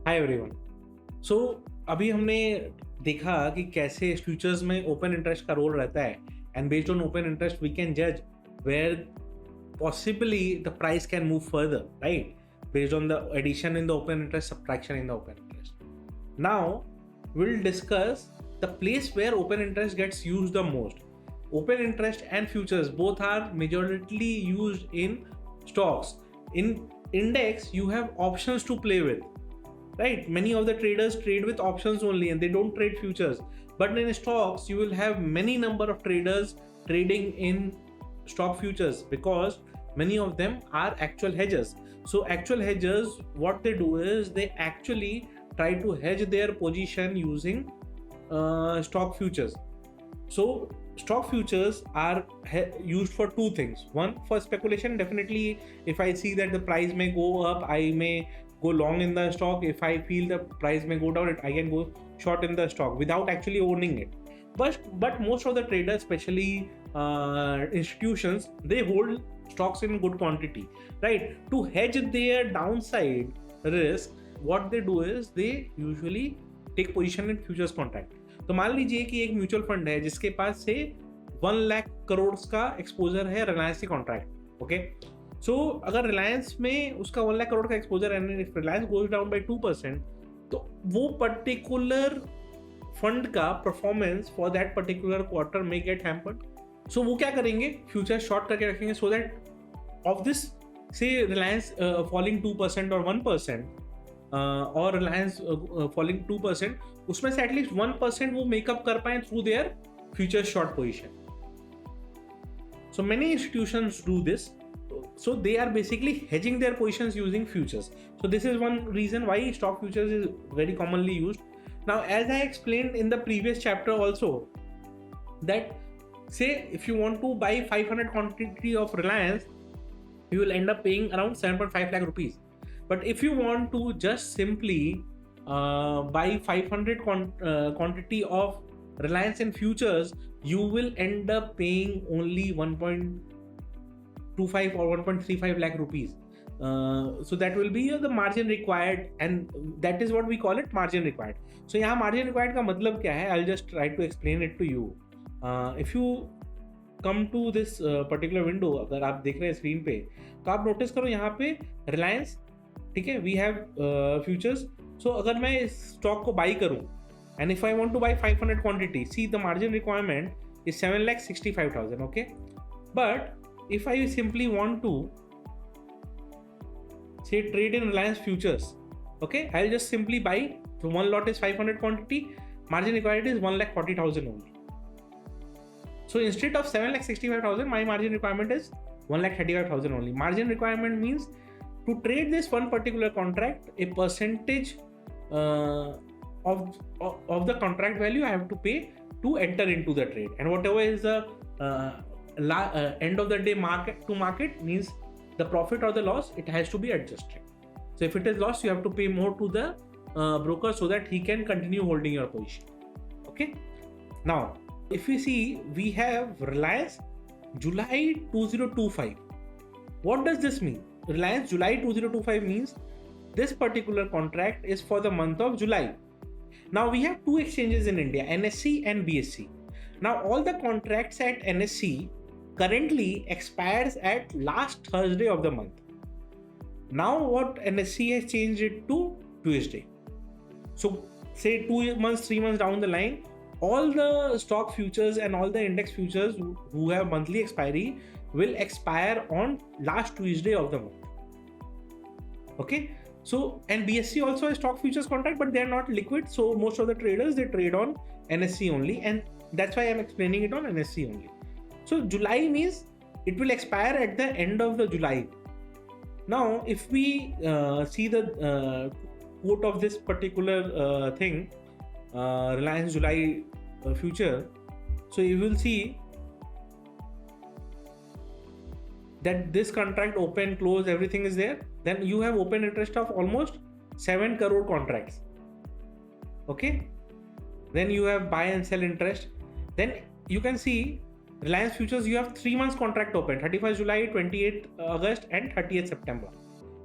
Hi everyone. सो अभी हमने देखा कि कैसे फ्यूचर्स में ओपन इंटरेस्ट का रोल रहता है and based on open interest we can जज where possibly the price can move further, right? Based on the addition in the open interest, subtraction in the open interest. Now, we'll discuss the place where open interest gets used the most. Open interest and futures both are majorly used in stocks. In index, you have options to play with, right? Many of the traders trade with options only and they don't trade futures. But in stocks, you will have many number of traders trading in stock futures because many of them are actual hedgers. So actual hedgers, what they do is they actually try to hedge their position using stock futures. So stock futures are used for two things. One, for speculation. Definitely, if I see that the price may go up, I may go long in the stock. If I feel the price may go down, I can go short in the stock without actually owning it. But most of the traders, especially institutions, they hold stocks in good quantity, right? To hedge their downside risk, what they do is they usually take position in futures contract. तो मान लीजिए कि एक mutual fund है जिसके पास से 1 लाख करोड़ का exposure है रिलायंस के कॉन्ट्रैक्ट, ओके? सो अगर रिलायंस में उसका 1 लाख करोड़ का एक्सपोजर है, if Reliance goes down by 2%, तो वो पर्टिकुलर फंड का performance for that particular quarter में गेट हैम्पर्ड. सो वो क्या करेंगे, फ्यूचर शॉर्ट करके रखेंगे सो दैट ऑफ दिस से रिलायंस फॉलिंग 2% और 1%, और रिलायंस फॉलिंग 2%, उसमें से एटलीस्ट 1% वो मेकअप कर पाए through their future short position. So many institutions do this. So they are basically hedging their positions using futures. So this is one reason why stock futures is very commonly used. Now, as I explained in the previous chapter also, that say if you want to buy 500 quantity of Reliance, you will end up paying around 7.5 lakh rupees. But if you want to just simply buy 500 quantity of Reliance in futures, you will end up paying only 1.25 or 1.35 lakh rupees. So that will be the margin required, and that is what we call it, margin required. So यहाँ margin required का मतलब क्या है? I'll just try to explain it to you. If you come to this particular window, अगर आप देख रहे हैं स्क्रीन पे, तो आप नोटिस करो यहाँ पे रिलायंस, ठीक है, वी हैव फ्यूचर्स. सो अगर मैं इस स्टॉक को बाई करूँ and if I want to buy 500 quantity, see the margin requirement is 7,65,000, okay? But if I simply want to say trade in Reliance futures, okay, I'll just simply buy. So one lot is 500 quantity, margin required is 1,40,000 only. So instead of 7,65,000, my margin requirement is 1,35,000 only. Margin requirement means to trade this one particular contract, a percentage of the contract value I have to pay to enter into the trade, and whatever is the end of the day market to market means the profit or the loss, it has to be adjusted. So if it is loss, you have to pay more to the broker so that he can continue holding your position. Okay, now if we see, we have Reliance July 2025. What does this mean? Reliance July 2025 means this particular contract is for the month of July. Now we have two exchanges in India, NSE and BSE. Now all the contracts at NSE currently expires at last Thursday of the month. Now what NSE has changed it to Tuesday. So say 2 months, 3 months down the line, all the stock futures and all the index futures who have monthly expiry will expire on last Tuesday of the month. Okay. So, and BSE also has stock futures contract, but they're not liquid. So most of the traders, they trade on NSE only. And that's why I'm explaining it on NSE only. So July means it will expire at the end of the July. Now, if we see the quote of this particular thing, Reliance July future, so you will see that this contract open, close, everything is there. Then you have open interest of almost 7 crore contracts. Okay. Then you have buy and sell interest. Then you can see Reliance futures, you have 3 months contract open, 31st July, 28th August and 30th September.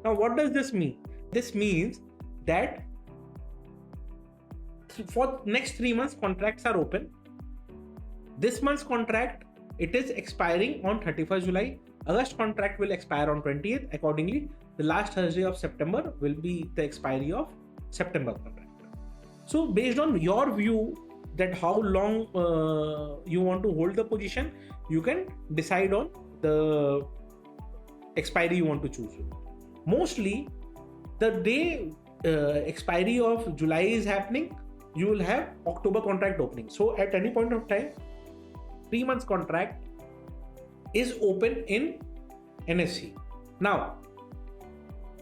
Now what does this mean? This means that for next 3 months contracts are open. This month's contract, it is expiring on 31st July. August contract will expire on 20th. Accordingly, the last Thursday of September will be the expiry of September contract. So based on your view that how long you want to hold the position, you can decide on the expiry you want to choose. Mostly the day expiry of July is happening, you will have October contract opening. So at any point of time, 3 months contract is open in NSE. Now,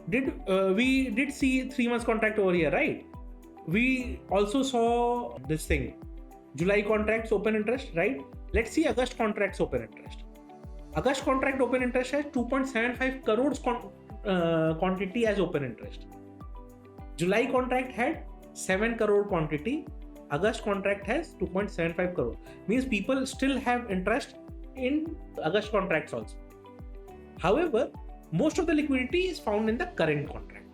we did see 3 months contract over here, right? We also saw this thing, July contracts open interest, right? Let's see August contracts open interest. August contract open interest has 2.75 crores quantity as open interest. July contract had 7 crore quantity. August contract has 2.75 crore. Means people still have interest in August contracts also. However, most of the liquidity is found in the current contract.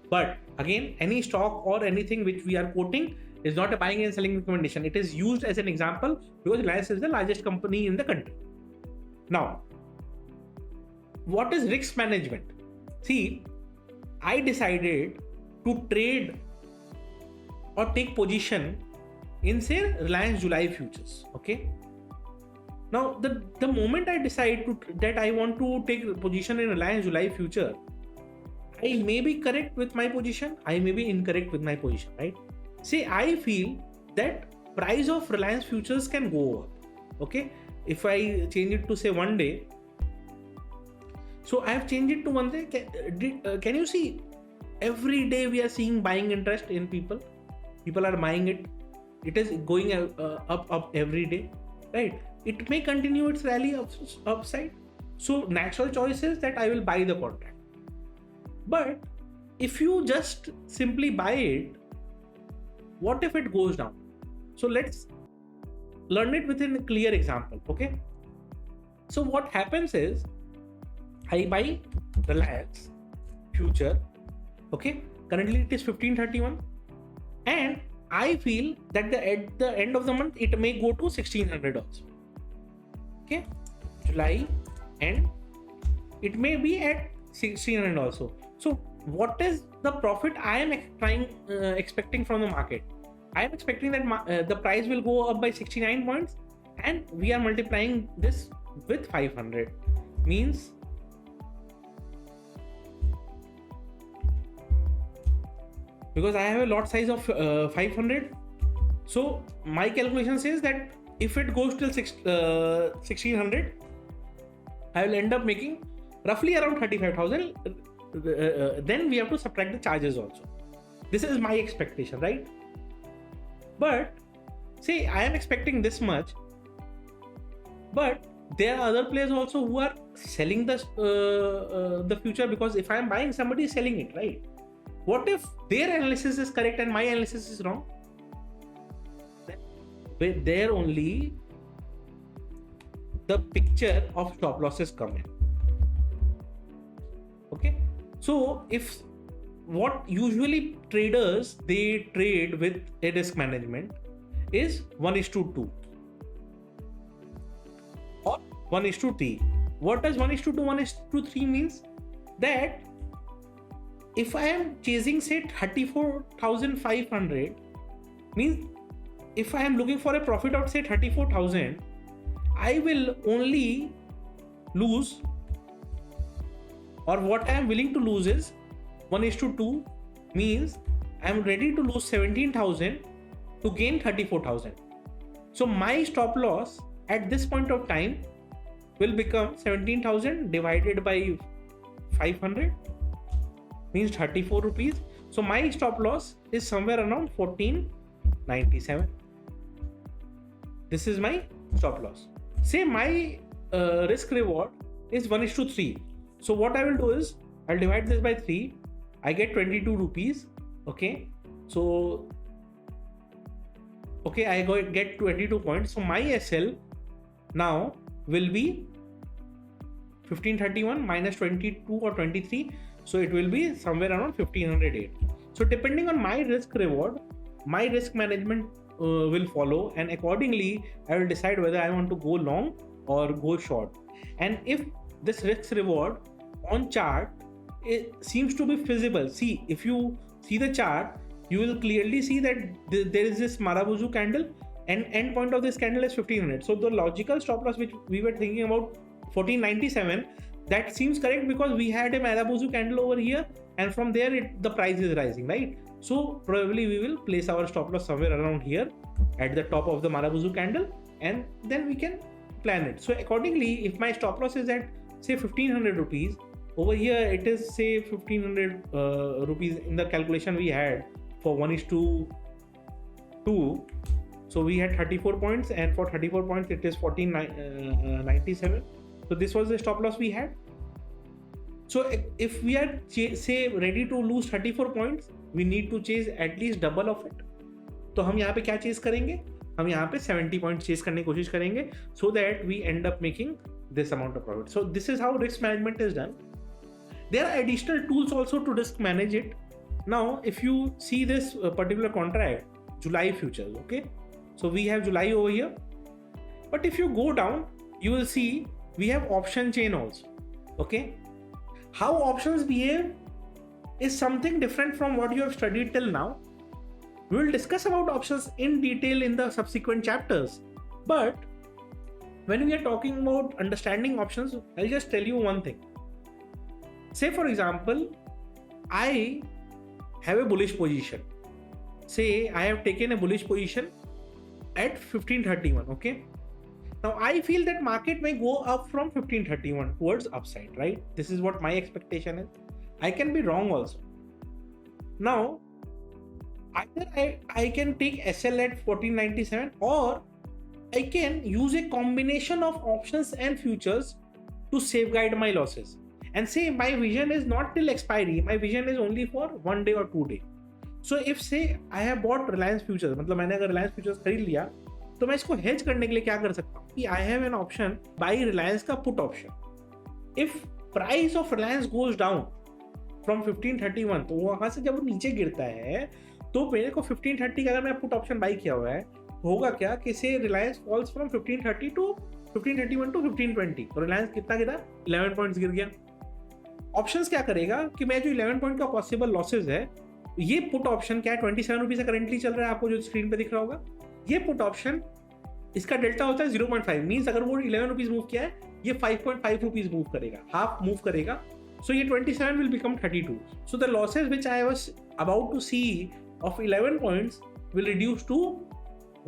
But again, any stock or anything which we are quoting is not a buying and selling recommendation. It is used as an example because Reliance is the largest company in the country. Now, what is risk management? See, I decided to trade or take position in say Reliance July futures. Okay. Now, the moment I decide that I want to take a position in Reliance July future, I may be correct with my position, I may be incorrect with my position, right? Say I feel that price of Reliance futures can go up. Okay, if I change it to say 1 day, so I have changed it to 1 day. Can you see? Every day we are seeing buying interest in people. People are buying it. It is going up every day, right? It may continue its rally upside. So natural choice is that I will buy the contract. But if you just simply buy it, what if it goes down? So let's learn it within a clear example. Okay. So what happens is I buy Reliance future. Okay. Currently it is 1531 and I feel that at the end of the month it may go to 1600 also. Okay. July and it may be at 1600 also. So what is the profit I am expecting from the market? I am expecting that the price will go up by 69 points and we are multiplying this with 500. Means because I have a lot size of 500. So my calculation says that if it goes till 1600, I will end up making roughly around 35,000. Then we have to subtract the charges also. This is my expectation, right? But say I am expecting this much, but there are other players also who are selling the future, because if I am buying, somebody is selling it, right? What if their analysis is correct and my analysis is wrong? There only the picture of stop losses come in. Okay. So if what usually traders they trade with a risk management is 1:2 or 1:3. What does 1:2, 1:3 means? That if I am chasing say 34,500, means if I am looking for a profit of say 34,000, I will only lose, or what I am willing to lose is 1:2, means I am ready to lose 17,000 to gain 34,000. So my stop loss at this point of time will become 17,000 divided by 500, means 34 rupees. So my stop loss is somewhere around 1497. This is my stop loss. Say my risk reward is 1:3. So what I will do is I'll divide this by 3. I get 22 rupees. Okay. So okay, I get 22 points. So my SL now will be 1531 minus 22 or 23. So it will be somewhere around 1508. So depending on my risk reward, my risk management will follow, and accordingly I will decide whether I want to go long or go short. And if this risk reward on chart, it seems to be feasible. See, if you see the chart, you will clearly see that there is this Marabuzu candle, and end point of this candle is 1500. So the logical stop loss which we were thinking about 1497, that seems correct because we had a Marabuzu candle over here, and from there the price is rising, right? So probably we will place our stop loss somewhere around here at the top of the Marabuzu candle, and then we can plan it. So accordingly, if my stop loss is at say 1500 rupees, over here it is say 1500 rupees in the calculation we had for 1:2. So we had 34 points, and for 34 points it is 1497. So this was the stop loss we had. So if we are say ready to lose 34 points, we need to chase at least double of it. तो हम यहाँ पे क्या chess करेंगे? हम यहाँ पे 70 point chess करने की कोशिश करेंगे, so that we end up making this amount of profit. So this is how risk management is done. There are additional tools also to risk manage it. Now, if you see this particular contract, July futures, okay? So we have July over here. But if you go down, you will see we have option chain also, okay? How options behave is something different from what you have studied till now. We will discuss about options in detail in the subsequent chapters. But when we are talking about understanding options, I'll just tell you one thing. Say for example, I have a bullish position. Say I have taken a bullish position at 1531, okay? Now I feel that market may go up from 1531 towards upside, right? This is what my expectation is. I can be wrong also. Now, either I can take SL at 1497, or I can use a combination of options and futures to safeguard my losses. And say my vision is not till expiry, my vision is only for 1 day or 2 days. So if say I have bought Reliance futures, मतलब मैंने अगर Reliance futures खरीद लिया, तो मैं इसको hedge करने के लिए क्या कर सकता हूँ कि I have an option buy Reliance का put option. If price of Reliance goes down from 1531, तो वहां से जब वो नीचे गिरता है तो मेरे को 1530 का अगर मैं पुट ऑप्शन बाई किया हुआ है, होगा क्या कि से Reliance falls from 1530 to 1531 to 1520, तो रिलायंस कितना गिरा? 11 पॉइंट्स गिर गया. ऑप्शंस क्या करेगा कि मैं जो 11 पॉइंट का पॉसिबल लॉसेज है, ये पुट ऑप्शन क्या है 27 रुपीज का करेंटली चल रहा है, आपको जो स्क्रीन पे दिख रहा होगा, ये पुट ऑप्शन इसका डेल्टा होता है 0.5, मींस अगर वो 11 रुपीज मूव किया है, ये 5.5 रुपीज मूव करेगा, हाफ मूव करेगा. So ये 27 will become 32. So the losses which I was about to see of 11 points will reduce to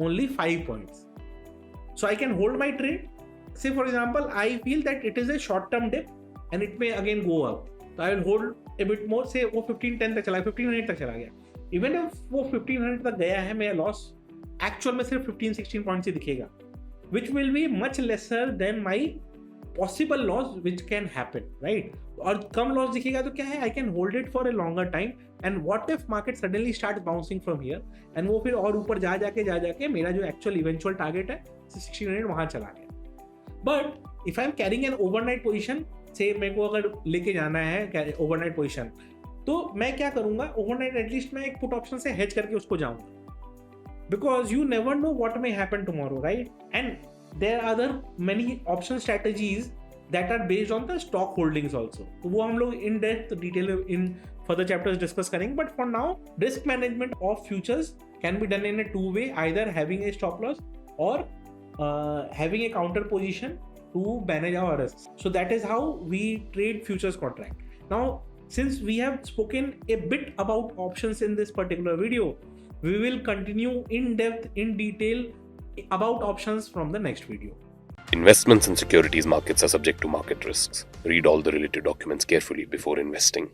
only 5 points. So I can hold my trade. Say for example, I feel that it is a short-term dip and it may again go up. So I will hold a bit more. Say वो 1510 तक चला गया, 1500 तक चला गया. Even if वो 1500 तक गया है, मेरा loss actual में सिर्फ 15-16 points ही दिखेगा, which will be much lesser than my possible loss which can happen, right? और कम लॉस दिखेगा तो क्या है, I can hold it for a longer time, and what if market suddenly starts bouncing from here and वो फिर और ऊपर जा जाके मेरा जो actual eventual target है 1600 वहां चला गया. But if I'm carrying an overnight position, say मेरे को अगर लेके जाना है overnight position, तो मैं क्या करूंगा, overnight at least मैं एक put option से hedge करके उसको जाऊंगा, because you never know what may happen tomorrow, right? And there are other many option strategies that are based on the stock holdings also. तो वो हम लोग in depth detail in further chapters discuss करेंगे. But for now, risk management of futures can be done in a two way, either having a stop loss or having a counter position to manage our risks. So that is how we trade futures contract. Now, since we have spoken a bit about options in this particular video, we will continue in depth, in detail about options from the next video. Investments in securities markets are subject to market risks. Read all the related documents carefully before investing.